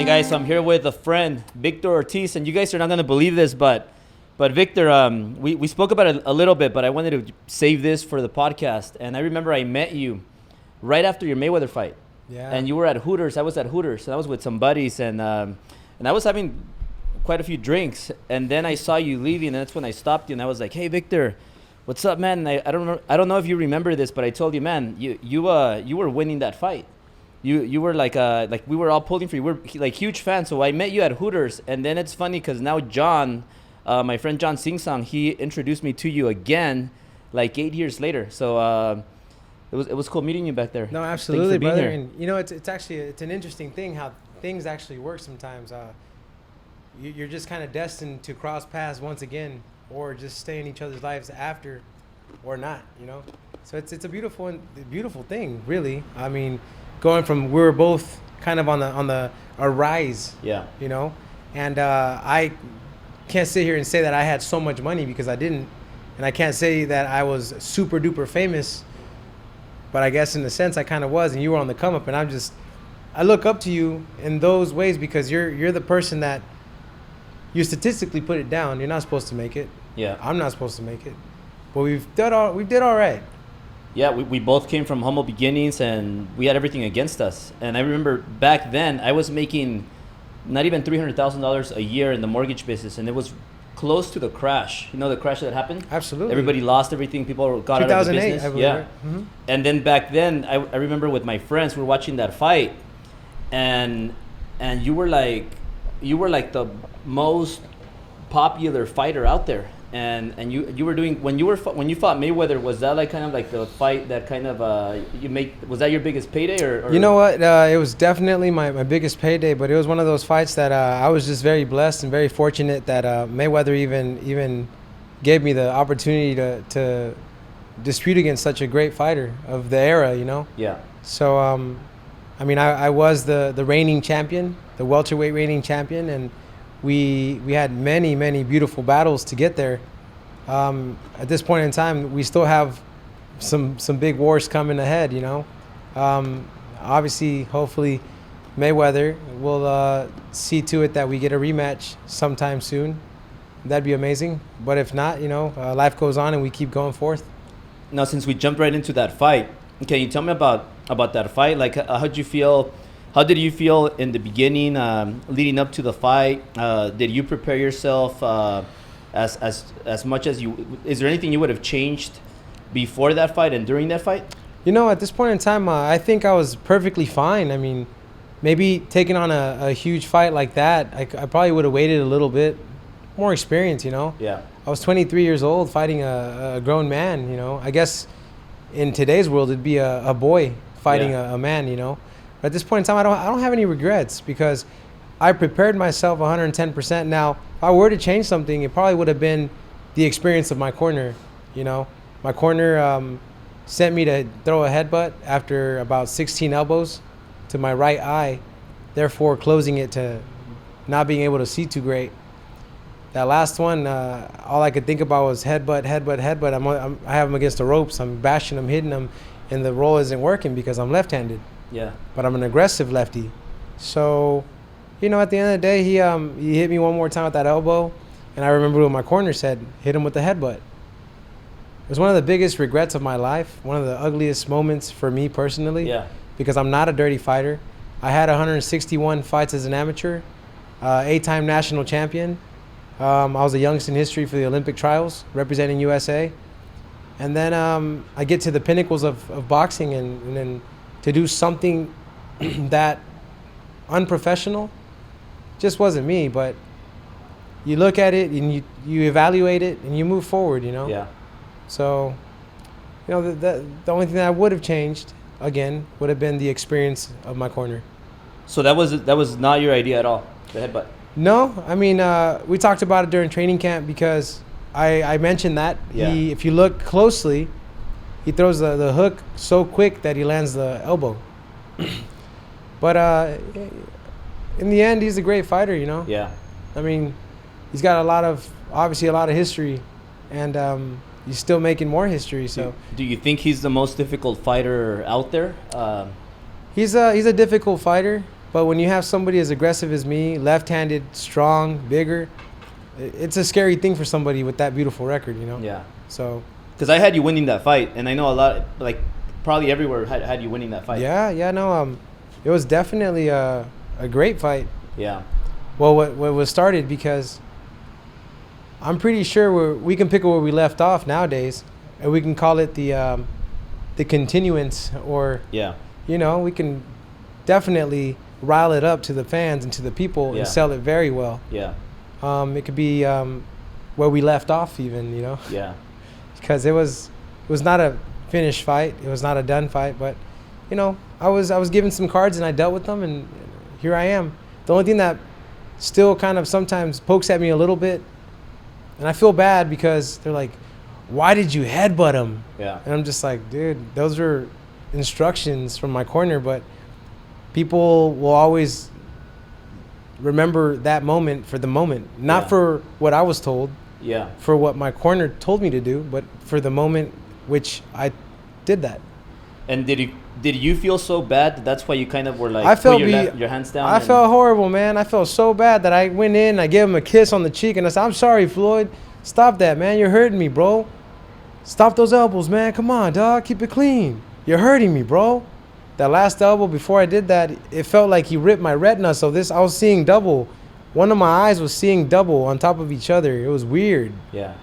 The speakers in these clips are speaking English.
guys, so I'm here with a friend, Victor Ortiz, and you guys are not gonna believe this, but Victor, we spoke about it a little bit, but I wanted to save this for the podcast. And I remember I met you right after your Mayweather fight. Yeah. And you were at Hooters. I was at Hooters, and I was with some buddies, and I was having quite a few drinks. And then I saw you leaving, and that's when I stopped you, and I was like, "Hey, Victor, what's up, man?" And I don't know if you remember this, but I told you, man, you were winning that fight. You were like we were all pulling for you. We're like huge fans. So I met you at Hooters, and then it's funny because now John, my friend John Singsong, he introduced me to you again, like 8 years later. So it was cool meeting you back there. No, absolutely, brother. Here. And you know, it's actually an interesting thing how things actually work sometimes. You're just kind of destined to cross paths once again, or just stay in each other's lives after, or not. You know, so it's a beautiful thing, really. I mean, going from we were both kind of on a rise. Yeah. You know, and I can't sit here and say that I had so much money because I didn't, and I can't say that I was super duper famous. But I guess in a sense I kind of was, and you were on the come up, and I look up to you in those ways because you're the person that you statistically put it down. You're not supposed to make it. Yeah. I'm not supposed to make it, but we did all right. Yeah, we both came from humble beginnings, and we had everything against us. And I remember back then I was making not even $300,000 a year in the mortgage business, and it was close to the crash. You know, the crash that happened? Absolutely. Everybody lost everything. People got out of the business. 2008, I believe. Yeah. Right? Mm-hmm. And then back then, I remember with my friends, we were watching that fight, and you were like the most popular fighter out there. And you were doing when you fought Mayweather, was that like kind of like the fight that kind of was that your biggest payday or? You know what, it was definitely my biggest payday, but it was one of those fights that I was just very blessed and very fortunate that Mayweather even gave me the opportunity to dispute against such a great fighter of the era, you know. Yeah. So I mean, I was the reigning champion, the welterweight reigning champion, and we had many beautiful battles to get there. At this point in time, we still have some big wars coming ahead, you know. Obviously, hopefully, Mayweather will see to it that we get a rematch sometime soon. That'd be amazing. But if not, you know, life goes on and we keep going forth. Now, since we jumped right into that fight, can you tell me about that fight? Like, how'd you feel? How did you feel in the beginning, leading up to the fight? Did you prepare yourself as much as you? Is there anything you would have changed before that fight and during that fight? You know, at this point in time, I think I was perfectly fine. I mean, maybe taking on a huge fight like that, I probably would have waited a little bit, more experience, you know? Yeah. I was 23 years old fighting a grown man, you know? I guess in today's world, it'd be a boy fighting a man, you know? But at this point in time, I don't have any regrets because I prepared myself 110%. Now, if I were to change something, it probably would have been the experience of my corner, you know? My corner sent me to throw a headbutt after about 16 elbows to my right eye, therefore closing it to not being able to see too great. That last one, all I could think about was headbutt. I have him against the ropes. I'm bashing him, hitting him, and the roll isn't working because I'm left-handed. Yeah. But I'm an aggressive lefty. So, you know, at the end of the day, he hit me one more time with that elbow, and I remember what my corner said, hit him with the headbutt. It was one of the biggest regrets of my life, one of the ugliest moments for me personally. Yeah. Because I'm not a dirty fighter. I had 161 fights as an amateur, 8-time national champion. I was the youngest in history for the Olympic trials, representing USA. And then I get to the pinnacles of boxing, and then to do something that unprofessional just wasn't me. But you look at it and you evaluate it and you move forward, you know? Yeah. So, you know, the only thing that I would have changed, again, would have been the experience of my corner. So that was not your idea at all, the headbutt? No, I mean, we talked about it during training camp because I mentioned that. Yeah. If you look closely, he throws the hook so quick that he lands the elbow. But in the end, he's a great fighter, you know? Yeah. I mean, he's got obviously a lot of history, and he's still making more history. So, do you think he's the most difficult fighter out there? He's a difficult fighter. But when you have somebody as aggressive as me, left-handed, strong, bigger, it's a scary thing for somebody with that beautiful record, you know? Yeah. So. Because I had you winning that fight, and I know a lot, like probably everywhere had you winning that fight. Yeah, no, it was definitely a great fight. Yeah. Well, what was started because I'm pretty sure we can pick up where we left off nowadays, and we can call it the continuance, or Yeah. you know, we can definitely rile it up to the fans and to the people Yeah. and sell it very well. Yeah. It could be where we left off, even, you know, Yeah. because it was not a finished fight, it was not a done fight, but you know, I was given some cards and I dealt with them, and here I am. The only thing that still kind of sometimes pokes at me a little bit, and I feel bad because they're like, why did you headbutt him? Yeah. And I'm just like, dude, those are instructions from my corner, but people will always remember that moment for the moment, not Yeah. for what I was told, Yeah. for what my corner told me to do, but for the moment which I did that. And did you feel so bad that that's why you kind of were like I felt put your hands down? I felt horrible, man. I felt so bad that I went in, I gave him a kiss on the cheek, and I said, I'm sorry, Floyd. Stop that, man. You're hurting me, bro. Stop those elbows, man. Come on, dog. Keep it clean. You're hurting me, bro. That last elbow, before I did that, it felt like he ripped my retina. So I was seeing double. One of my eyes was seeing double on top of each other. It was weird. Yeah.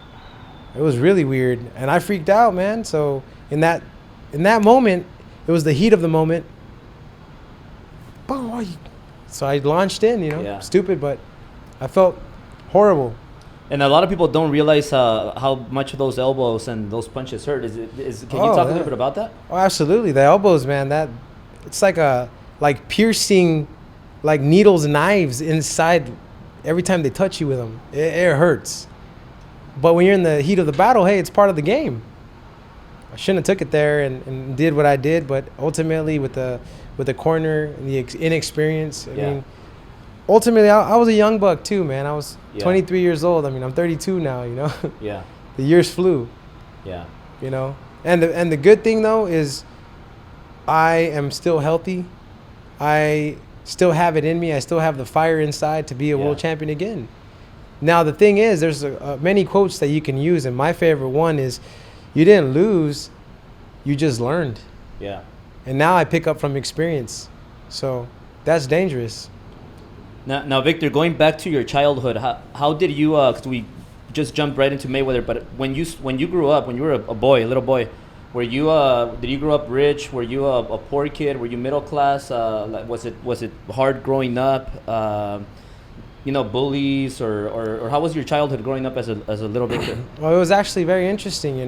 It was really weird. And I freaked out, man. So in that moment, it was the heat of the moment. Boom. So I launched in, you know. Yeah. Stupid, but I felt horrible. And a lot of people don't realize how much of those elbows and those punches hurt. Can you talk a little bit about that? Oh, absolutely. The elbows, man, it's like piercing, like needles, knives inside every time they touch you with them. It hurts. But when you're in the heat of the battle, hey, it's part of the game. I shouldn't have took it there and did what I did, but ultimately with the corner and the inexperience, I mean, ultimately I was a young buck too, man. I was 23 years old. I mean, I'm 32 now, you know. Yeah. The years flew. Yeah. You know. And the good thing though is I am still healthy. I still have it in me. I still have the fire inside to be a world champion again. Now the thing is, there's many quotes that you can use, and my favorite one is, "You didn't lose, you just learned." Yeah. And now I pick up from experience, so that's dangerous. Now, Victor, going back to your childhood, how did you? Because we just jumped right into Mayweather, but when you grew up, when you were a little boy, were you did you grow up rich? Were you a poor kid? Were you middle class? Was it hard growing up? Bullies or how was your childhood growing up as a little Victor? Well, it was actually very interesting.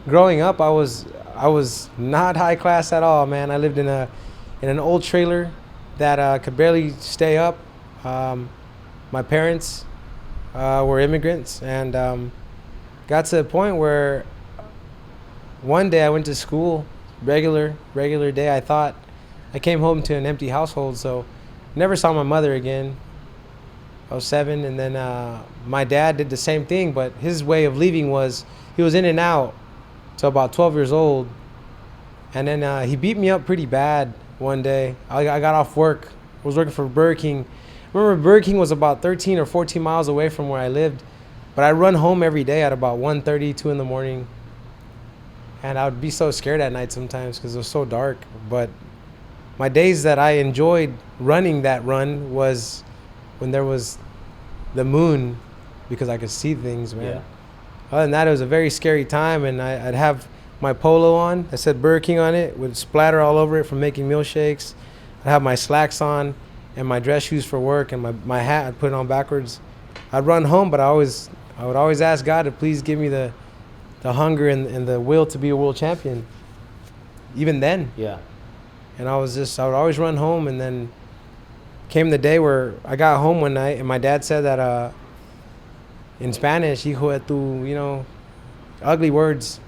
Growing up, I was not high class at all, man. I lived in an old trailer that could barely stay up. My parents were immigrants, and got to the point where one day I went to school, regular day. I thought I came home to an empty household, so never saw my mother again. I was 7, and then my dad did the same thing, but his way of leaving was he was in and out till about 12 years old, and then he beat me up pretty bad one day. I got off work. I was working for Burger King. Remember, Burger King was about 13 or 14 miles away from where I lived, but I'd run home every day at about 1:30, 2 in the morning, and I would be so scared at night sometimes because it was so dark. But my days that I enjoyed running that run was when there was the moon, because I could see things, man. Yeah. Other than that, it was a very scary time, and I'd have my polo on that said Burger King on it, would splatter all over it from making milkshakes. I'd have my slacks on and my dress shoes for work, and my hat, I'd put it on backwards. I'd run home, but I would always ask God to please give me the hunger and the will to be a world champion, even then. Yeah. And I would always run home, and then came the day where I got home one night, and my dad said that in Spanish, hijo de tu, ugly words.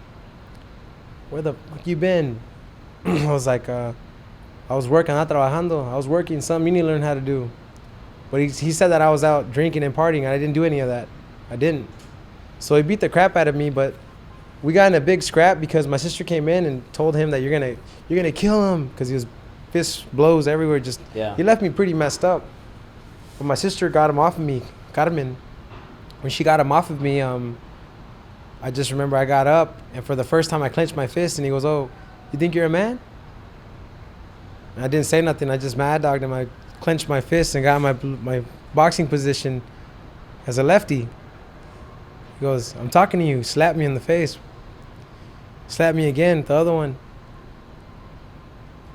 Where the fuck you been? I was like, I was working, not trabajando. I was working, something you need to learn how to do. But he said that I was out drinking and partying, and I didn't do any of that. I didn't. So he beat the crap out of me, but we got in a big scrap because my sister came in and told him that you're gonna kill him, because he was fist blows everywhere. Just Yeah. he left me pretty messed up. But my sister got him off of me. Got him in. When she got him off of me, I just remember I got up, and for the first time I clenched my fist, and he goes, "Oh, you think you're a man?" And I didn't say nothing. I just mad dogged him. I clenched my fist and got my boxing position as a lefty. He goes, "I'm talking to you." Slapped me in the face. Slapped me again, the other one.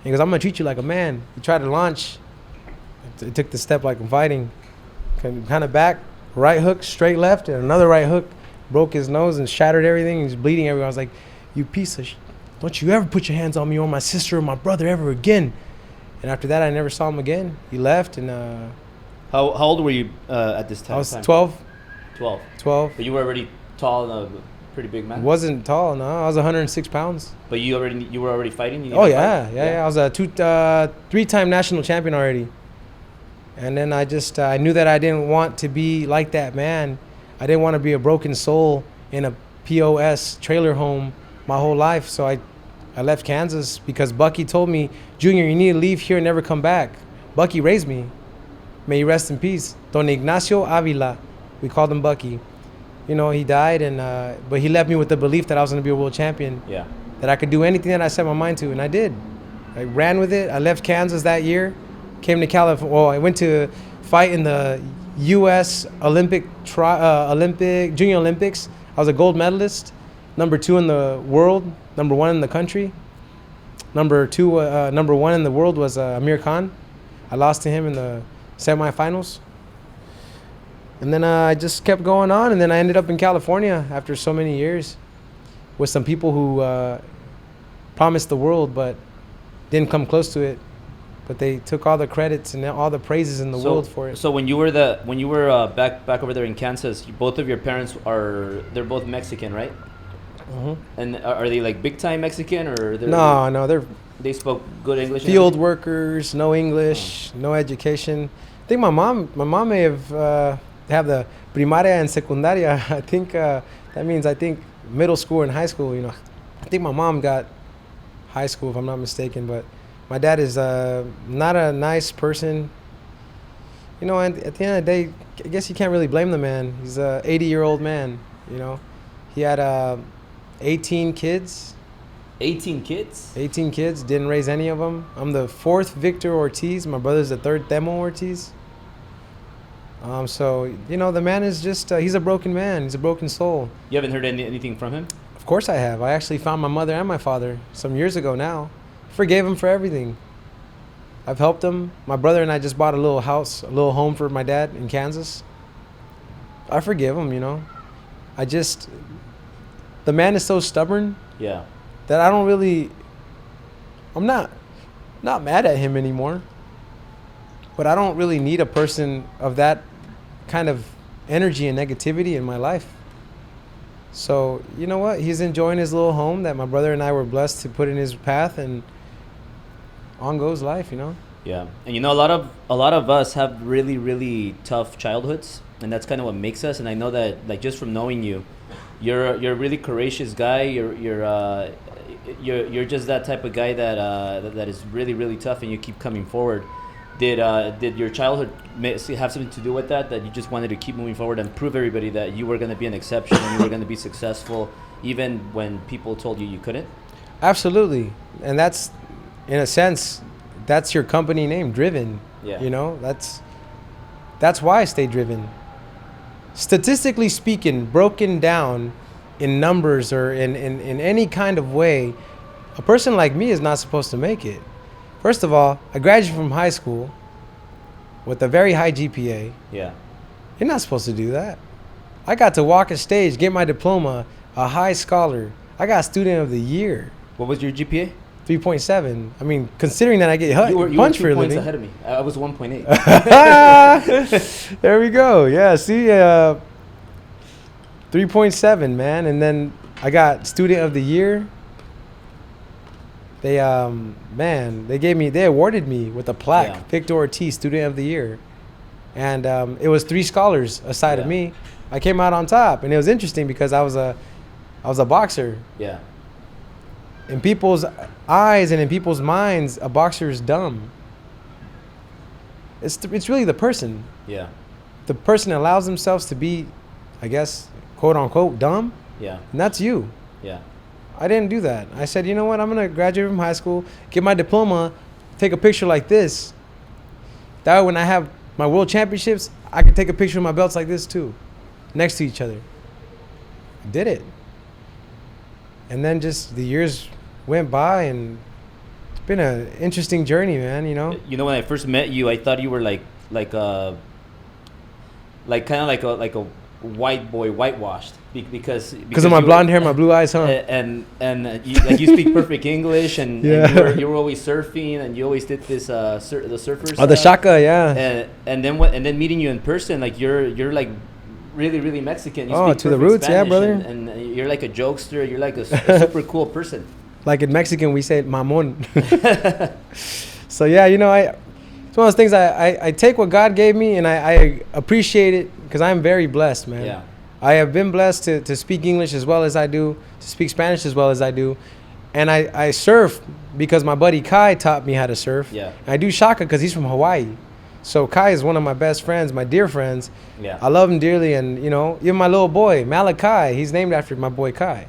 He goes, "I'm gonna treat you like a man." He tried to launch. It took the step like I'm fighting. Kind of back, right hook, straight left, and another right hook. Broke his nose and shattered everything. He's bleeding everywhere. I was like, "You piece of don't you ever put your hands on me or my sister or my brother ever again." And after that, I never saw him again. He left, and How old were you at this time? I was 12. 12. 12. But you were already tall and a pretty big man. Wasn't tall, no. I was 106 pounds. But you were already fighting. You Oh didn't yeah, fight? yeah. I was a three-time national champion already. And then I knew that I didn't want to be like that man. I didn't want to be a broken soul in a POS trailer home my whole life. So I left Kansas because Bucky told me, "Junior, you need to leave here and never come back." Bucky raised me. May he rest in peace. Don Ignacio Avila. We called him Bucky. You know, he died, and but he left me with the belief that I was going to be a world champion. Yeah. That I could do anything that I set my mind to, and I did. I ran with it. I left Kansas that year. Came to California. Well, I went to fight in the U.S. Junior Olympics. I was a gold medalist, number 2 in the world, number 1 in the country. Number 1 in the world was Amir Khan. I lost to him in the semifinals. And then I just kept going on, and then I ended up in California after so many years with some people who promised the world but didn't come close to it. But they took all the credits and all the praises in the world for it. So when you were back over there in Kansas, both of your parents they're both Mexican, right? Mm-hmm. And are they like big time Mexican or No, they spoke good English? Field workers, no English, no education. I think my mom may have the primaria and secundaria. I think that means middle school and high school. You know, I think my mom got high school if I'm not mistaken, but. My dad is not a nice person. You know, and at the end of the day, I guess you can't really blame the man. He's a 80-year-old man, you know. He had 18 kids. 18 kids? 18 kids, didn't raise any of them. I'm the 4th Victor Ortiz. My brother's the 3rd Demo Ortiz. So, you know, the man is just, he's a broken man. He's a broken soul. You haven't heard anything from him? Of course I have. I actually found my mother and my father some years ago now. Forgave him for everything. I've helped him. My brother and I just bought a little house, a little home for my dad in Kansas. I forgive him, you know. The man is so stubborn. Yeah. That I'm not mad at him anymore. But I don't really need a person of that kind of energy and negativity in my life. So, you know what? He's enjoying his little home that my brother and I were blessed to put in his path, and on goes life, you know? Yeah. And you know, a lot of us have really, really tough childhoods, and that's kind of what makes us. And I know that, like, just from knowing you, you're a really courageous guy. You're just that type of guy that is really, really tough, and you keep coming forward. Did your childhood have something to do with that you just wanted to keep moving forward and prove everybody that you were going to be an exception and you were going to be successful even when people told you couldn't? Absolutely. And that's, in a sense, that's your company name, Driven. Yeah. You know, that's why I stay driven. Statistically speaking, broken down in numbers or in any kind of way, a person like me is not supposed to make it. First of all, I graduated from high school with a very high GPA. Yeah. You're not supposed to do that. I got to walk a stage, get my diploma, a high scholar. I got Student of the Year. What was your GPA? 3.7. I mean, considering that I get punched for a 2 points living. ahead of me. I was 1.8. There we go. Yeah, see, 3.7, man. And then I got Student of the Year. They awarded me with a plaque, Yeah. Victor Ortiz, Student of the Year. And it was 3 scholars aside of me. I came out on top, and it was interesting because I was a boxer. Yeah. in people's eyes and in people's minds, a boxer is dumb. It's really the person. Yeah. The person allows themselves to be, I guess, quote unquote, dumb. Yeah. And that's you. Yeah. I didn't do that. I said, you know what? I'm going to graduate from high school, get my diploma, take a picture like this. That way when I have my world championships, I can take a picture of my belts like this too, next to each other. I did it. And then just the years went by, and it's been an interesting journey, man, you know? You know, when I first met you, I thought you were like kind of like a white boy, whitewashed because of my blonde hair, my blue eyes, huh? And you speak perfect English, and, Yeah. and you were always surfing, and you always did this the surfers. Oh, the shaka, yeah. And then meeting you in person, like you're like really, really Mexican. You Oh, speak to the perfect roots, yeah, Spanish, brother. And you're like a jokester. You're like a super cool person. Like in Mexican, we say mamon. So yeah, you know, it's one of those things. I take what God gave me, and I appreciate it, because I'm very blessed, man. Yeah. I have been blessed to speak English as well as I do, to speak Spanish as well as I do, and I surf because my buddy Kai taught me how to surf. Yeah. And I do shaka because he's from Hawaii, so Kai is one of my best friends, my dear friends. Yeah. I love him dearly, and you know, even my little boy Malachi, he's named after my boy Kai.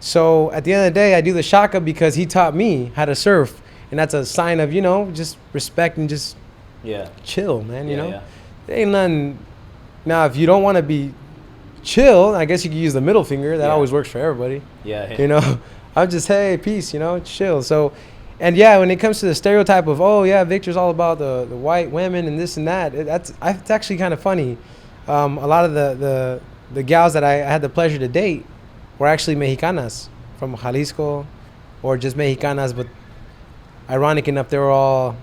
So at the end of the day, I do the shaka because he taught me how to surf, and that's a sign of, you know, just respect and just chill, man. You know, Yeah. There ain't nothing. Now, if you don't want to be chill, I guess you could use the middle finger. That always works for everybody. Yeah. You know, I'm just, hey, peace, you know, chill. So, and yeah, when it comes to the stereotype of, oh yeah, Victor's all about the white women and this and that, it's actually kind of funny. A lot of the gals that I had the pleasure to date were actually Mexicanas from Jalisco, or just Mexicanas, but ironic enough, they were all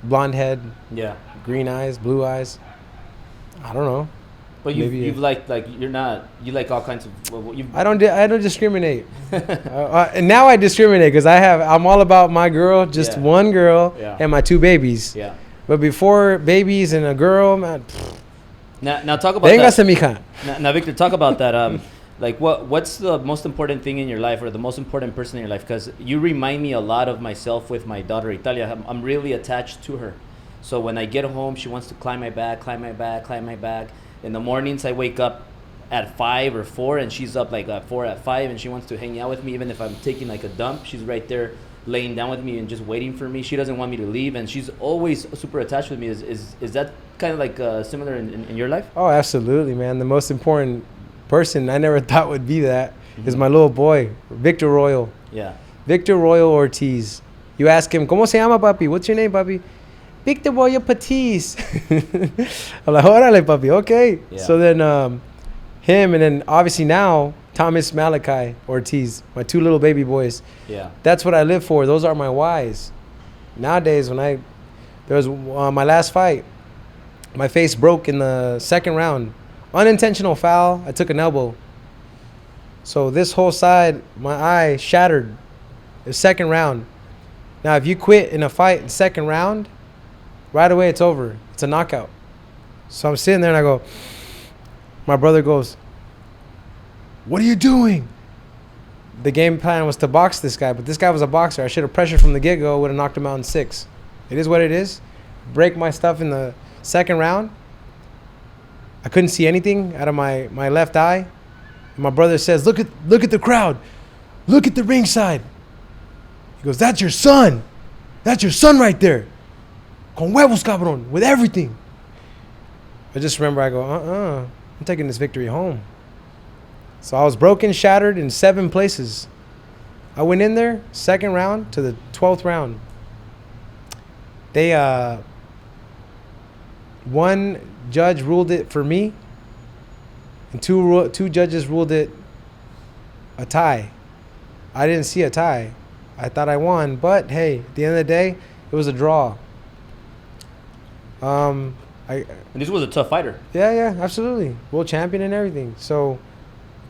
blonde head, green eyes, blue eyes. I don't know. But you've like you like all kinds of. I don't discriminate. And now I discriminate because I'm all about my girl, just one girl, and my two babies. Yeah. But before babies and a girl, man. Now talk about that. Mija. Now Victor, talk about that. Like what's the most important thing in your life, or the most important person in your life? Because you remind me a lot of myself with my daughter Italia. I'm really attached to her. So when I get home, she wants to climb my back. In the mornings, I wake up at 5 or 4, and she's up like at 4 or 5, and she wants to hang out with me. Even if I'm taking like a dump, she's right there laying down with me and just waiting for me. She doesn't want me to leave, and she's always super attached with me. Is that kind of like similar in your life? Oh, absolutely, man. The most important person I never thought would be that is my little boy, Victor Royal. Yeah. Victor Royal Ortiz. You ask him, ¿Cómo se llama, papi? What's your name, papi? Victor Royal Ortiz. I'm like, órale, papi, okay. Yeah. So then him, and then obviously now Thomas Malachi Ortiz, my two little baby boys. Yeah. That's what I live for. Those are my whys. Nowadays, there was my last fight, my face broke in the second round. Unintentional foul. I took an elbow. So this whole side, my eye shattered. The second round. Now, if you quit in a fight in second round, right away it's over. It's a knockout. So I'm sitting there and I go, my brother goes, "What are you doing?" The game plan was to box this guy, but this guy was a boxer. I should have pressured from the get-go, would have knocked him out in 6. It is what it is. Break my stuff in the second round. I couldn't see anything out of my left eye. And my brother says, look at the crowd. Look at the ringside. He goes, "That's your son. That's your son right there. Con huevos, cabrón. With everything." I just remember I go, I'm taking this victory home. So I was broken, shattered in 7 places. I went in there, second round to the 12th round. They, one judge ruled it for me, and two judges ruled it a tie. I didn't see a tie. I thought I won, but hey, at the end of the day, it was a draw. And this was a tough fighter. Yeah, absolutely. World champion and everything. So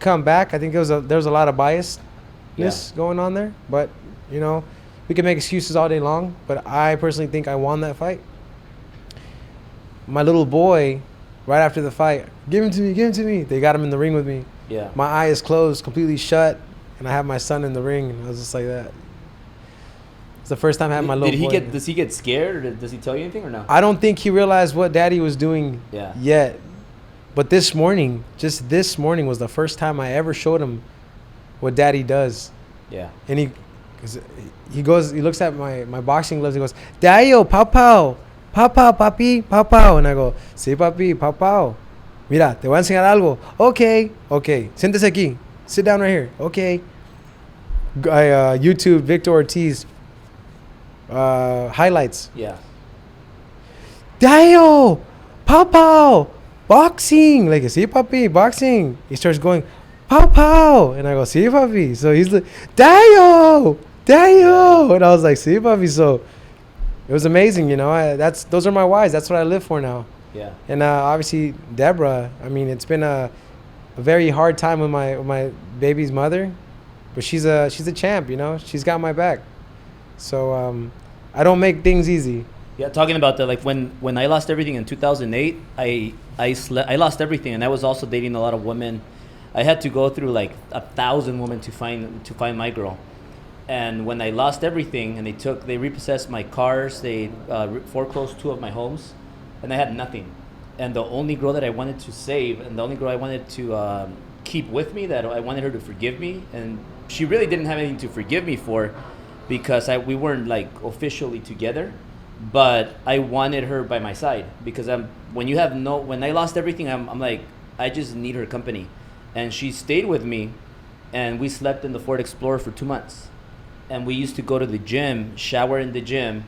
come back. I think there was a lot of biasness going on there. But, you know, we can make excuses all day long. But I personally think I won that fight. My little boy, right after the fight, give him to me. They got him in the ring with me. Yeah. My eye is closed, completely shut. and I have my son in the ring, and I was just like that. It's the first time I had my little Did he boy. does he get scared, or does he tell you anything, or no? I don't think he realized what Daddy was doing yet. But this morning, just this morning, was the first time I ever showed him what Daddy does. Yeah. And he looks at my boxing gloves. He goes, Dayo, pow pow, pow pow, papi, pow pow. And I go, sí, papi, pow pow. Mira, te voy a enseñar algo. Okay. Siéntese aquí. Sit down right here. Okay. I YouTube Victor Ortiz highlights. Yeah. Dayo, pow pow, boxing. Like, sí, papi, boxing. He starts going, pow pow. And I go, sí, papi. So he's like, Dayo. And I was like, sí, papi. So it was amazing, you know. Those are my whys. That's what I live for now. Yeah. And obviously, Deborah, I mean, it's been a very hard time with my baby's mother. But she's a champ, you know. She's got my back. So I don't make things easy. Yeah, talking about that, like when I lost everything in 2008, I lost everything, and I was also dating a lot of women. I had to go through like 1,000 women to find my girl. And when I lost everything, and they repossessed my cars, they foreclosed 2 of my homes, and I had nothing. And the only girl that I wanted to save, and the only girl I wanted to keep with me, that I wanted her to forgive me, and she really didn't have anything to forgive me for, because we weren't like officially together, but I wanted her by my side, because when I lost everything, I'm like, I just need her company. And she stayed with me, and we slept in the Ford Explorer for 2 months. And we used to go to the gym, shower in the gym,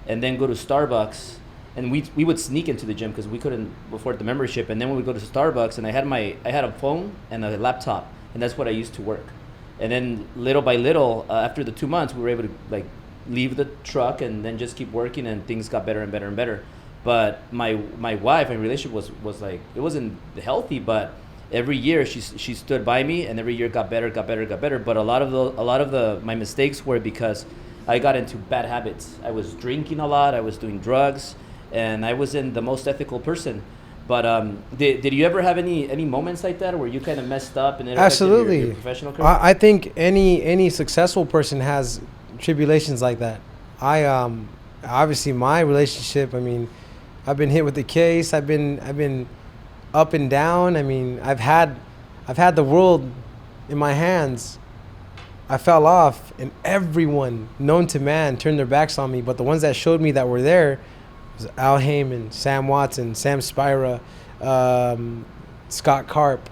and then go to Starbucks. And we would sneak into the gym because we couldn't afford the membership. And then we would go to Starbucks, and I had a phone and a laptop, and that's what I used to work. And then little by little, after the 2 months, we were able to like leave the truck and then just keep working, and things got better and better and better. But my wife, my relationship was like, it wasn't healthy, but every year she stood by me, and every year got better. But a lot of my mistakes were because I got into bad habits. I was drinking a lot, I was doing drugs, and I wasn't the most ethical person. But did you ever have any moments like that where you kind of messed up and it affected Absolutely. your professional career? I think any successful person has tribulations like that. I obviously my relationship, I mean, I've been hit with the case. I've been up and down. I mean, I've had the world in my hands. I fell off, and everyone known to man turned their backs on me. But the ones that showed me that were there was Al Heyman, Sam Watson, Sam Spira, Scott Karp,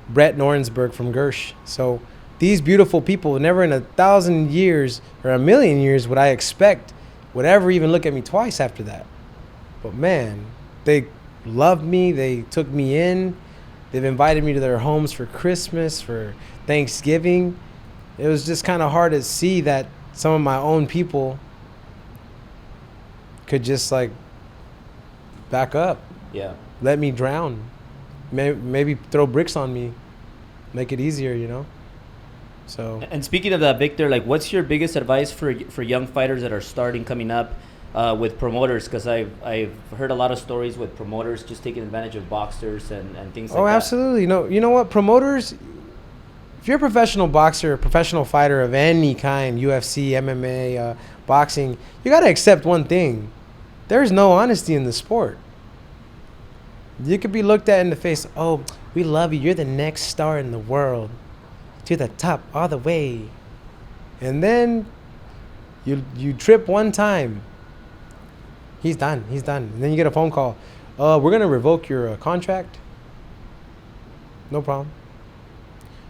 Brett Norensberg from Gersh. So these beautiful people, never in 1,000 years or 1,000,000 years would I expect would ever even look at me twice after that. But man, they loved me. They took me in. They've invited me to their homes for Christmas, for Thanksgiving. It was just kind of hard to see that some of my own people could just like back up. Yeah. Let me drown. Maybe throw bricks on me. Make it easier, you know? So. And speaking of that, Victor, like, what's your biggest advice for young fighters that are coming up with promoters? Because I've heard a lot of stories with promoters just taking advantage of boxers and things like that. Oh, absolutely. No, you know what? Promoters, if you're a professional boxer, a professional fighter of any kind, UFC, MMA, boxing, you got to accept one thing. There's no honesty in the sport. You could be looked at in the face, oh, we love you. You're the next star in the world. To the top, all the way. And then you trip one time. He's done. And then you get a phone call. We're going to revoke your contract. No problem.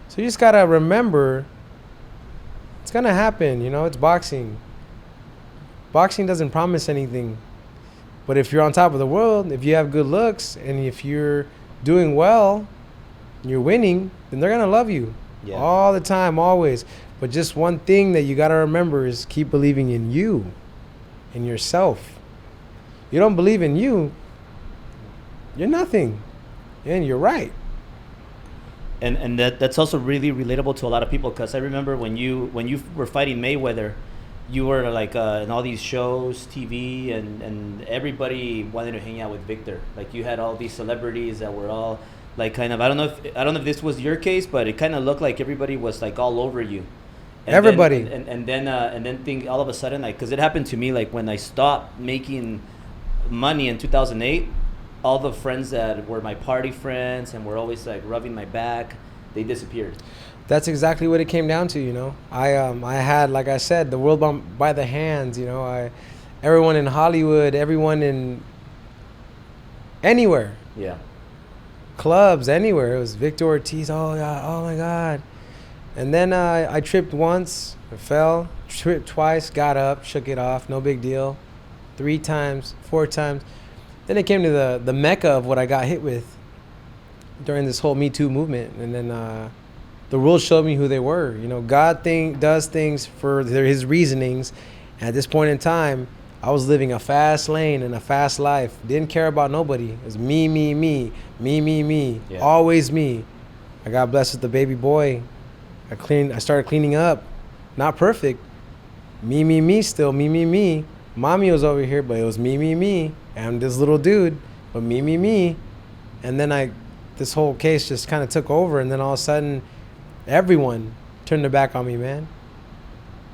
So you just got to remember, it's going to happen. You know, it's boxing. Boxing doesn't promise anything. But if you're on top of the world, if you have good looks, and if you're doing well, you're winning, then they're going to love you. Yeah. All the time, always. But just one thing that you got to remember is keep believing in you, in yourself. You don't believe in you, you're nothing. And you're right. And that's also really relatable to a lot of people, because I remember when you were fighting Mayweather, you were like in all these shows, TV, and everybody wanted to hang out with Victor. Like, you had all these celebrities that were all Like kind of, I don't know if this was your case, but it kind of looked like everybody was like all over you. Everybody. And then think all of a sudden, like, because it happened to me, like when I stopped making money in 2008, all the friends that were my party friends and were always like rubbing my back, they disappeared. That's exactly what it came down to, you know. I had, like I said, the world by the hands, you know. Everyone in Hollywood, everyone in anywhere, Yeah. clubs, anywhere. It was Victor Ortiz. Oh God, oh my God. And then I tripped once, I fell, tripped twice, got up, shook it off, no big deal. 3 times, 4 times. Then it came to the mecca of what I got hit with during this whole Me Too movement. And then the world showed me who they were. You know, God does things for his reasonings. And at this point in time, I was living a fast lane and a fast life. Didn't care about nobody. It was me, me, me, me, me, me. Yeah. Always me. I got blessed with the baby boy. I started cleaning up. Not perfect. Me, me, me still. Me, me, me. Mommy was over here, but it was me, me, me. I'm this little dude, but me, me, me. And then this whole case just kind of took over, and then all of a sudden, everyone turned their back on me, man.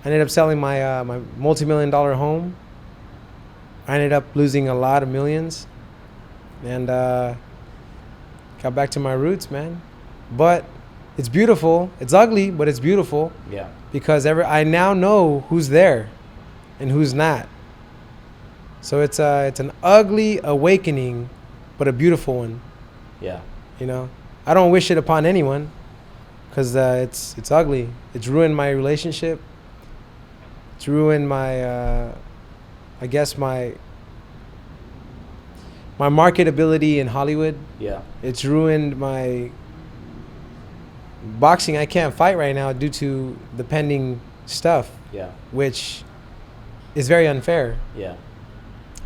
I ended up selling my my multi-million-dollar home. I ended up losing a lot of millions, and got back to my roots, man. But it's beautiful. It's ugly, but it's beautiful. Yeah. Because I now know who's there and who's not. So it's an ugly awakening, but a beautiful one. Yeah. You know, I don't wish it upon anyone, because it's ugly. It's ruined my relationship. It's ruined my, I guess my marketability in Hollywood. Yeah. It's ruined my boxing. I can't fight right now due to the pending stuff. Yeah. Which is very unfair. Yeah.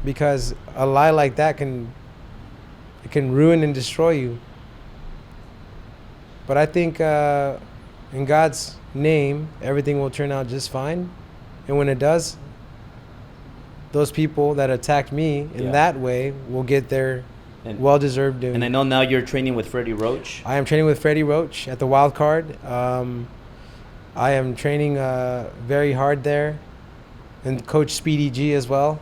Because a lie like that can ruin and destroy you. But I think in God's name, everything will turn out just fine. And when it does, those people that attacked me in that way will get their well-deserved due. And I know now you're training with Freddie Roach. I am training with Freddie Roach at the Wild Card. I am training very hard there. And Coach Speedy G as well.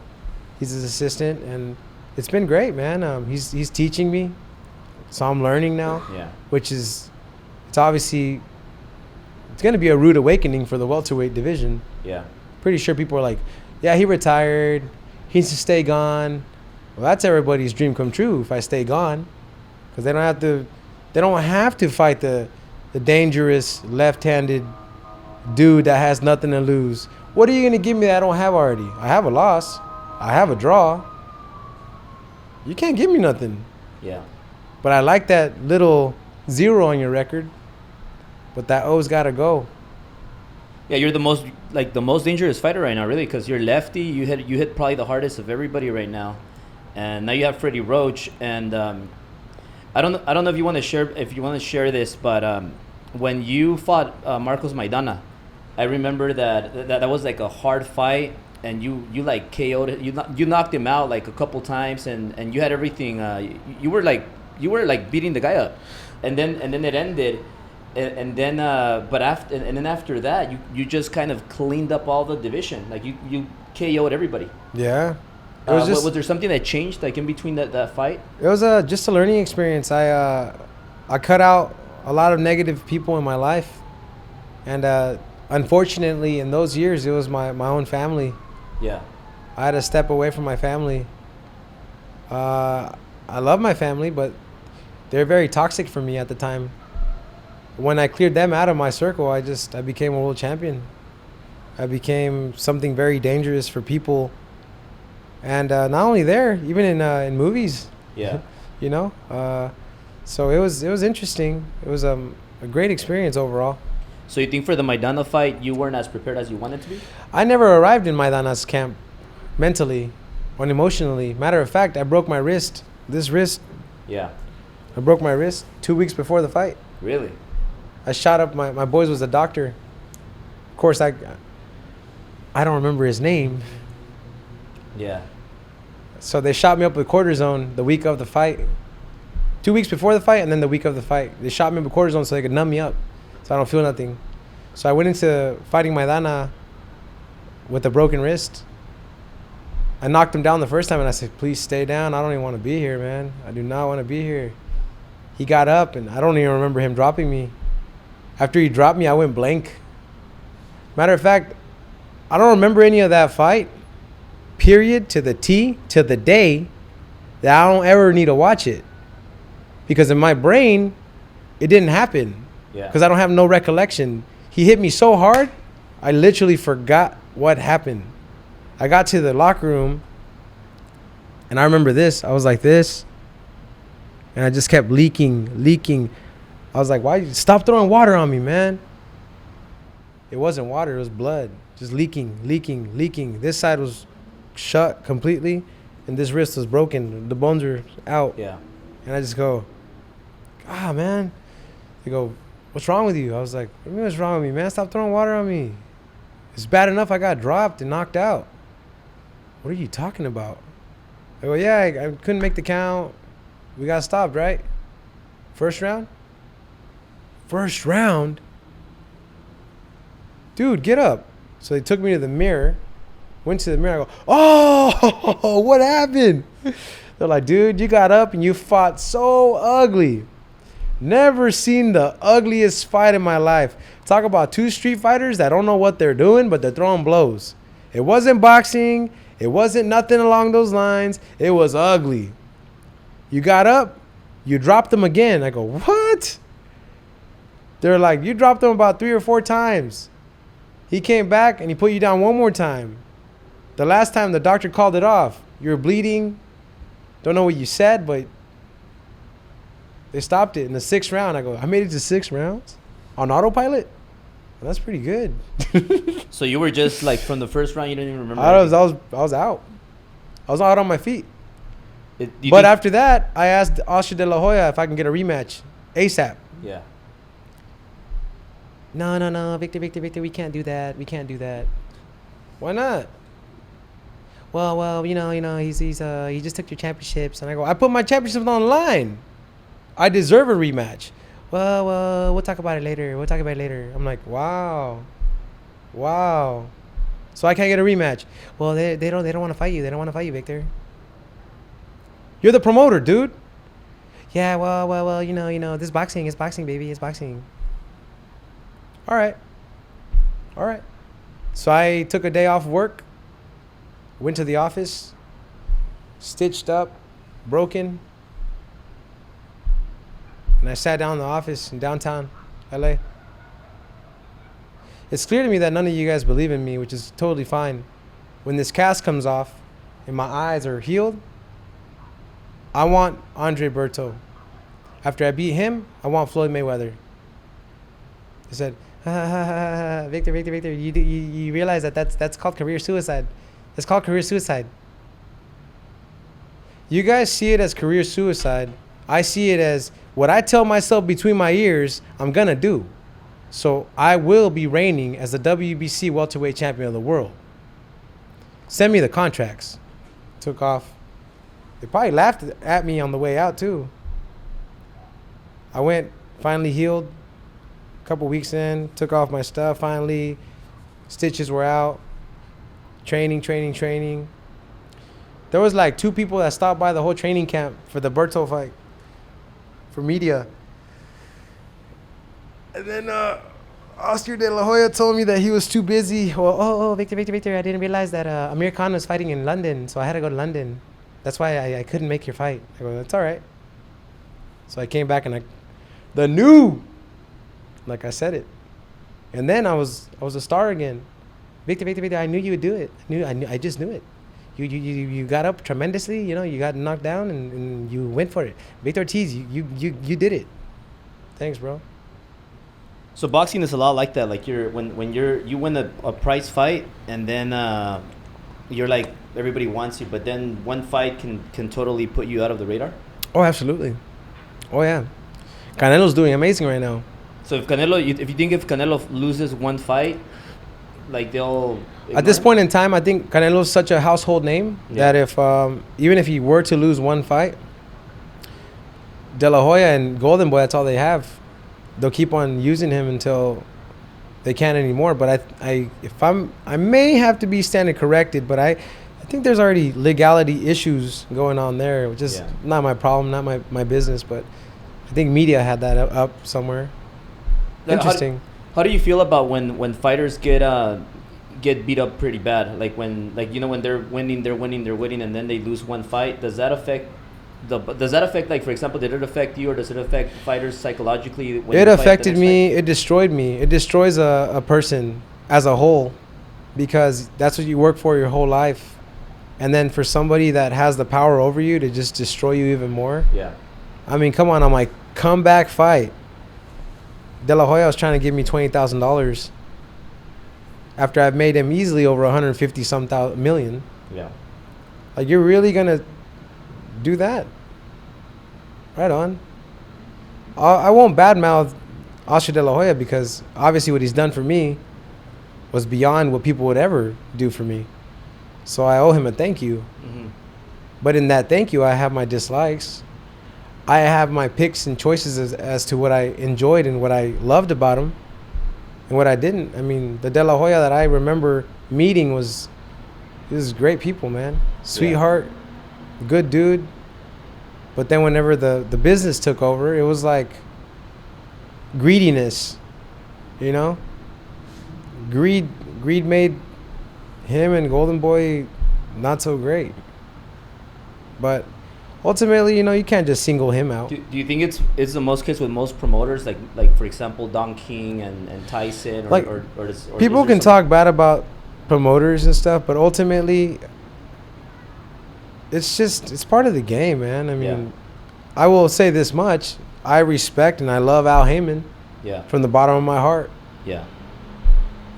He's his assistant, and it's been great, man. He's teaching me, so I'm learning now. Yeah. It's obviously, it's going to be a rude awakening for the welterweight division. Yeah. Pretty sure people are like, yeah, he retired. He needs to stay gone. Well, that's everybody's dream come true if I stay gone, because they don't have to fight the dangerous left-handed dude that has nothing to lose. What are you going to give me that I don't have already? I have a loss. I have a draw. You can't give me nothing. Yeah. But I like that little 0 on your record. But that O's got to go. Yeah, you're the most dangerous fighter right now, really, because you're lefty. You hit probably the hardest of everybody right now, and now you have Freddie Roach. And I don't know if you want to share this, but when you fought Marcos Maidana, I remember that was like a hard fight. And you like KO'd it. You knocked him out like a couple times, and you had everything. You were like beating the guy up, and then it ended, and then after that you just kind of cleaned up all the division. Like you KO'd everybody. Yeah. It was was there something that changed like in between that fight? It was just a learning experience. I cut out a lot of negative people in my life, and unfortunately in those years it was my own family. Yeah. I had to step away from my family. I love my family, but they're very toxic for me at the time. When I cleared them out of my circle, I became a world champion. I became something very dangerous for people. And not only there, even in movies. Yeah. You know? So it was interesting. It was a great experience overall. So you think for the Maidana fight, you weren't as prepared as you wanted to be? I never arrived in Maidana's camp mentally or emotionally. Matter of fact, I broke my wrist. This wrist. Yeah. I broke my wrist 2 weeks before the fight. Really? I shot up, my boys was a doctor. Of course, I don't remember his name. Yeah. So they shot me up with cortisone the week of the fight. 2 weeks before the fight and then the week of the fight. They shot me with cortisone so they could numb me up, so I don't feel nothing. So I went into fighting Maidana with a broken wrist. I knocked him down the first time and I said, please stay down. I don't even want to be here, man. I do not want to be here. He got up and I don't even remember him dropping me. After he dropped me, I went blank. Matter of fact, I don't remember any of that fight, period, to the T, to the day that I don't ever need to watch it. Because in my brain, it didn't happen. Yeah. Because I don't have no recollection. He hit me so hard, I literally forgot what happened. I got to the locker room, and I remember this. I was like this, and I just kept leaking. I was like, why? Stop throwing water on me, man. It wasn't water. It was blood. Just leaking. This side was shut completely, and this wrist was broken. The bones were out. Yeah. And I just go, man. They go, what's wrong with you? I was like, what do you mean what's wrong with me, man? Stop throwing water on me. It's bad enough I got dropped and knocked out. What are you talking about? I go, yeah, I couldn't make the count. We got stopped, right? First round? Dude, get up. So they took me to the mirror. Went to the mirror. I go, oh, what happened? They're like, dude, you got up and you fought so ugly. Never seen the ugliest fight in my life. Talk about two street fighters that don't know what they're doing, but they're throwing blows. It wasn't boxing. It wasn't nothing along those lines. It was ugly. You got up. You dropped them again. I go, what? They're like, you dropped him about 3 or 4 times. He came back and he put you down one more time. The last time the doctor called it off. You were bleeding. Don't know what you said, but they stopped it in the 6th round. I go, I made it to 6 rounds on autopilot? Well, that's pretty good. So you were just like from the first round, you didn't even remember? I was out. I was out on my feet. But after that, I asked Oscar De La Hoya if I can get a rematch ASAP. Yeah. No, Victor, we can't do that. Why not? Well, you know, he just took your championships, and I go, I put my championships on the line. I deserve a rematch. Well, we'll talk about it later. I'm like, wow. So I can't get a rematch. Well, they don't want to fight you. They don't want to fight you, Victor. You're the promoter, dude. Yeah, well, you know, this boxing is boxing, baby. It's boxing. All right. So I took a day off work, went to the office, stitched up, broken, and I sat down in the office in downtown LA. It's clear to me that none of you guys believe in me, which is totally fine. When this cast comes off and my eyes are healed, I want Andre Berto. After I beat him, I want Floyd Mayweather. I said, Victor, you realize that's called career suicide. It's called career suicide. You guys see it as career suicide. I see it as what I tell myself between my ears, I'm going to do. So I will be reigning as the WBC welterweight champion of the world. Send me the contracts. Took off. They probably laughed at me on the way out too. I went, finally healed. A couple weeks in, took off my stuff finally. Stitches were out. Training. There was like 2 people that stopped by the whole training camp for the Berto fight. For media. And then Oscar De La Hoya told me that he was too busy. Well, Victor, I didn't realize that Amir Khan was fighting in London, so I had to go to London. That's why I couldn't make your fight. I go, that's all right. So I came back and like I said it. And then I was a star again. Victor, I knew you would do it. I just knew it. You got up tremendously, you know, you got knocked down and you went for it. Victor Ortiz, you did it. Thanks, bro. So boxing is a lot like that. Like when you win a prize fight and then you're like everybody wants you, but then one fight can totally put you out of the radar. Oh, absolutely. Oh yeah. Canelo's doing amazing right now. So if Canelo loses one fight, like they'll at this point in time, I think Canelo's such a household name that if even if he were to lose one fight, De La Hoya and Golden Boy, that's all they have. They'll keep on using him until they can't anymore. But I may have to be standing corrected, but I think there's already legality issues going on there, which is not my problem, not my business. But I think media had that up somewhere. Interesting. How do you feel about when fighters get beat up pretty bad? Like when they're winning, and then they lose one fight. Does that affect like, for example, did it affect you, or does it affect fighters psychologically? It affected me. It destroyed me. It destroys a person as a whole, because that's what you work for your whole life, and then for somebody that has the power over you to just destroy you even more. Yeah. I mean, come on. I'm like, comeback fight. De La Hoya was trying to give me $20,000 after I've made him easily over 150 million. Yeah. Like, you're really gonna do that? Right on. I won't badmouth Oscar De La Hoya, because obviously what he's done for me was beyond what people would ever do for me. So I owe him a thank you. Mm-hmm. But in that thank you, I have my dislikes. I have my picks and choices as to what I enjoyed and what I loved about him and what I didn't. I mean, the De La Hoya that I remember meeting was great people, man. Sweetheart, good dude. But then whenever the business took over, it was like greediness, you know? Greed made him and Golden Boy not so great. But ultimately, you can't just single him out. Do you think it's the most case with most promoters, like for example, Don King and Tyson, or people can talk bad about promoters and stuff, but ultimately, it's part of the game, man. I mean, I will say this much: I respect and I love Al Heyman. Yeah. From the bottom of my heart. Yeah.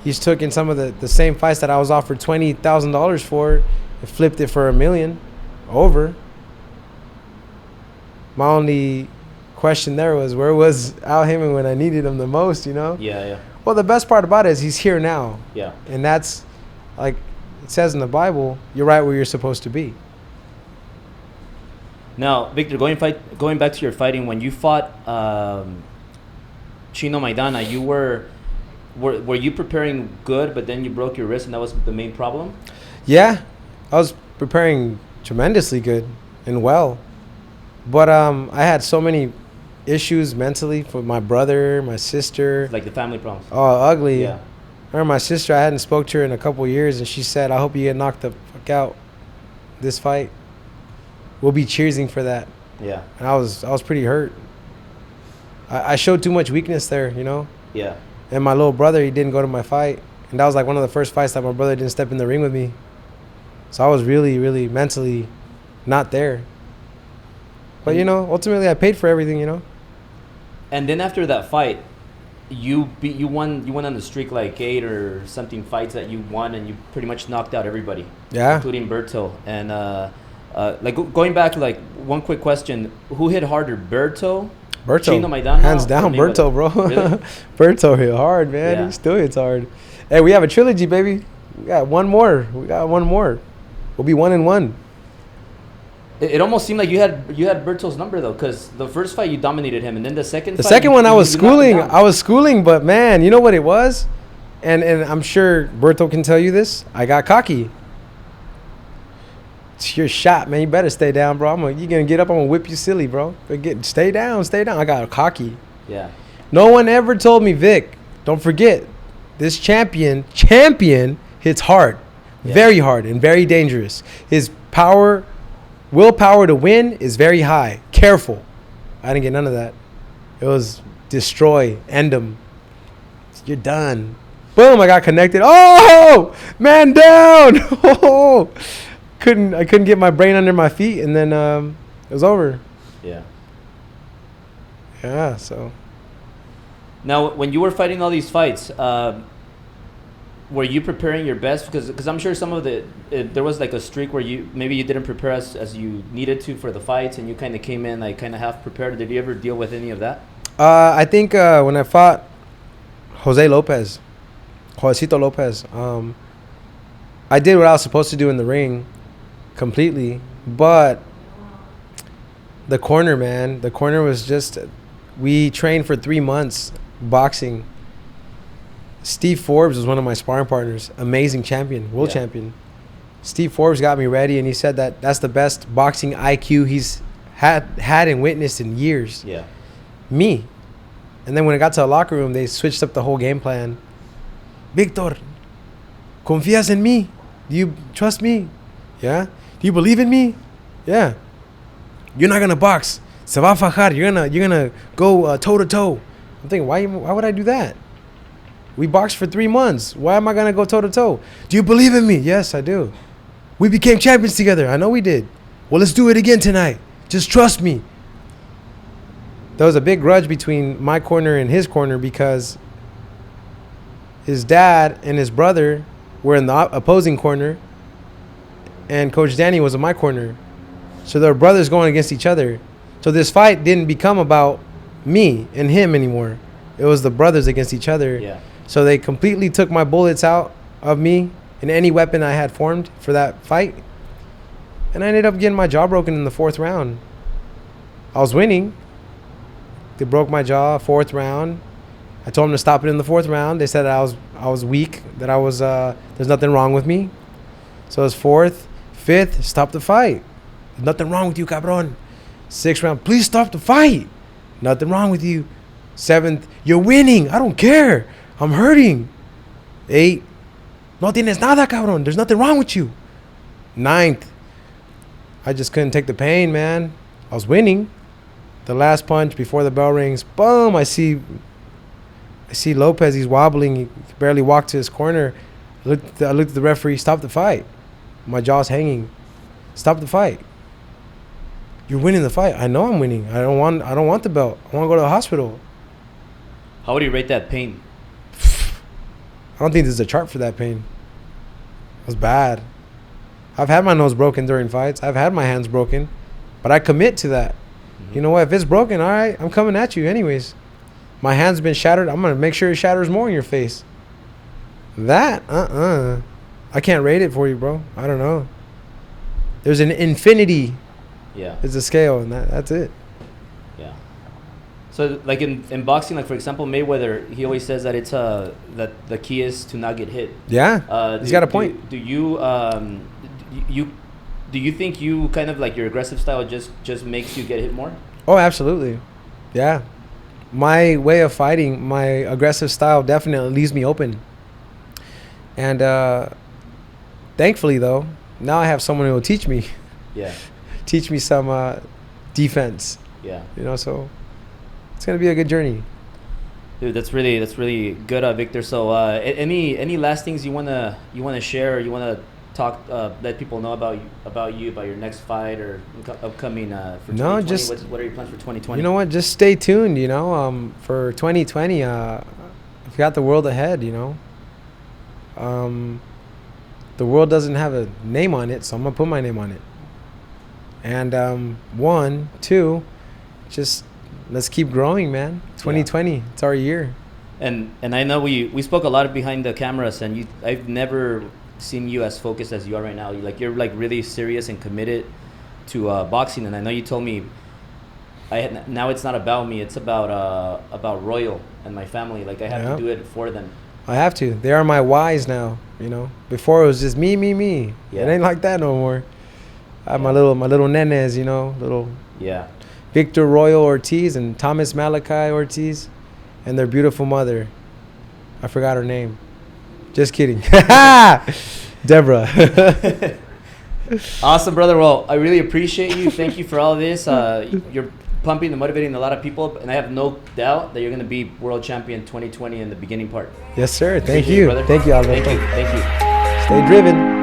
He's taken some of the same fights that I was offered $20,000 for, and flipped it for $1 million over. My only question there was, where was Al Heyman when I needed him the most, Yeah. Well, the best part about it is he's here now. Yeah. And that's, like it says in the Bible, you're right where you're supposed to be. Now, Victor, going back to your fighting, when you fought Chino Maidana, you were you preparing good, but then you broke your wrist, and that was the main problem? Yeah. I was preparing tremendously good and well. But I had so many issues mentally for my brother, my sister. Like the family problems. Oh, ugly. Yeah. I remember my sister, I hadn't spoke to her in a couple of years, and she said, I hope you get knocked the fuck out this fight. We'll be cheersing for that. Yeah. And I was pretty hurt. I showed too much weakness there, Yeah. And my little brother, he didn't go to my fight. And that was like one of the first fights that my brother didn't step in the ring with me. So I was really, really mentally not there. But, ultimately I paid for everything, And then after that fight, you won on the streak, like 8 or something fights that you won, and you pretty much knocked out everybody. Yeah. Including Berto. And going back, like, one quick question. Who hit harder, Berto? Chino Maidana? Hands down, Berto, bro. Really? Berto hit hard, man. Yeah. He still hits hard. Hey, we have a trilogy, baby. We got one more. We'll be 1-1. It almost seemed like you had Berto's number, though, because the first fight you dominated him, and then the second one I was schooling, but man, you know what it was? And I'm sure Berto can tell you this. I got cocky. It's your shot, man. You better stay down, bro. You're going to get up, I'm going to whip you silly, bro. Stay down. I got cocky. Yeah. No one ever told me, Vic, don't forget, this champion hits hard. Yeah. Very hard and very dangerous. His willpower to win is very high. Careful. I didn't get none of that. It was destroy, end him. You're done. Boom, I got connected. Oh, man down. Oh, I couldn't get my brain under my feet, and then it was over. Yeah. Yeah, so. Now, when you were fighting all these fights, were you preparing your best? Because I'm sure some of there was like a streak where you didn't prepare as you needed to for the fights, and you kind of came in like kind of half prepared. Did you ever deal with any of that? I think when I fought Josécito Lopez, I did what I was supposed to do in the ring completely, but The corner, man. The corner was just. We trained for 3 months boxing. Steve Forbes was one of my sparring partners. Amazing champion, world champion. Steve Forbes got me ready, and he said that that's the best boxing IQ he's had and witnessed in years. Yeah. Me. And then when I got to the locker room, they switched up the whole game plan. Victor, confías en mí? Do you trust me? Yeah. Do you believe in me? Yeah. You're not gonna box. Se va a fajar. You're gonna go toe to toe. I'm thinking, why would I do that? We boxed for 3 months. Why am I gonna go toe to toe? Do you believe in me? Yes, I do. We became champions together. I know we did. Well, let's do it again tonight. Just trust me. There was a big grudge between my corner and his corner because his dad and his brother were in the opposing corner, and Coach Danny was in my corner. So they were brothers going against each other. So this fight didn't become about me and him anymore. It was the brothers against each other. Yeah. So they completely took my bullets out of me and any weapon I had formed for that fight. And I ended up getting my jaw broken in the 4th round. I was winning. They broke my jaw, 4th round. I told them to stop it in the 4th round. They said that I was weak, that I was there's nothing wrong with me. So it was 4th, 5th, stop the fight. There's nothing wrong with you, cabron. 6th round, please stop the fight. Nothing wrong with you. 7th, you're winning. I don't care. I'm hurting. 8, no tienes nada, cabrón. There's nothing wrong with you. 9th, I just couldn't take the pain, man. I was winning. The last punch before the bell rings, boom, I see Lopez, he's wobbling. He could barely walk to his corner. I looked at the referee, stop the fight. My jaw's hanging. Stop the fight. You're winning the fight. I know I'm winning. I don't want the belt. I want to go to the hospital. How would you rate that pain? I don't think there's a chart for that pain. It was bad. I've had my nose broken during fights. I've had my hands broken. But I commit to that. You know what? If it's broken, all right, I'm coming at you anyways. My hand's been shattered. I'm going to make sure it shatters more in your face. That, I can't rate it for you, bro. I don't know. There's an infinity. Yeah. It's a scale, and that's it. Yeah. So, like in boxing, like for example, Mayweather, he always says that it's that the key is to not get hit. Yeah. He's got a point. Do you think you kind of like your aggressive style just makes you get hit more? Oh, absolutely. Yeah. My way of fighting, my aggressive style definitely leaves me open. And thankfully, though, now I have someone who will teach me. Yeah. Teach me some defense. Yeah. You know, so it's going to be a good journey. Dude, that's really good, Victor. So any last things you wanna share, or you wanna talk, let people know about your next fight or upcoming for 2020? No, just what are your plans for 2020? You know what? Just stay tuned. You know, for 2020, we've got the world ahead. You know, the world doesn't have a name on it, so I'm gonna put my name on it. And 1, 2, just let's keep growing, man. 2020, it's our year. And I know we spoke a lot behind the cameras, and I've never seen you as focused as you are right now. You're really serious and committed to boxing. And I know you told me now it's not about me, it's about Royal and my family. Like I have to do it for them. I have to. They are my whys now. You know, before it was just me. Yeah. It ain't like that no more. I have my little nenes, you know, Victor Royal Ortiz and Thomas Malachi Ortiz, and their beautiful mother. I forgot her name. Just kidding. Deborah. Awesome, brother. Well, I really appreciate you. Thank you for all this. You're pumping and motivating a lot of people, and I have no doubt that you're going to be world champion 2020 in the beginning part. Yes, sir. Thank you. Brother. Thank you, Alberto. Thank you. Stay driven.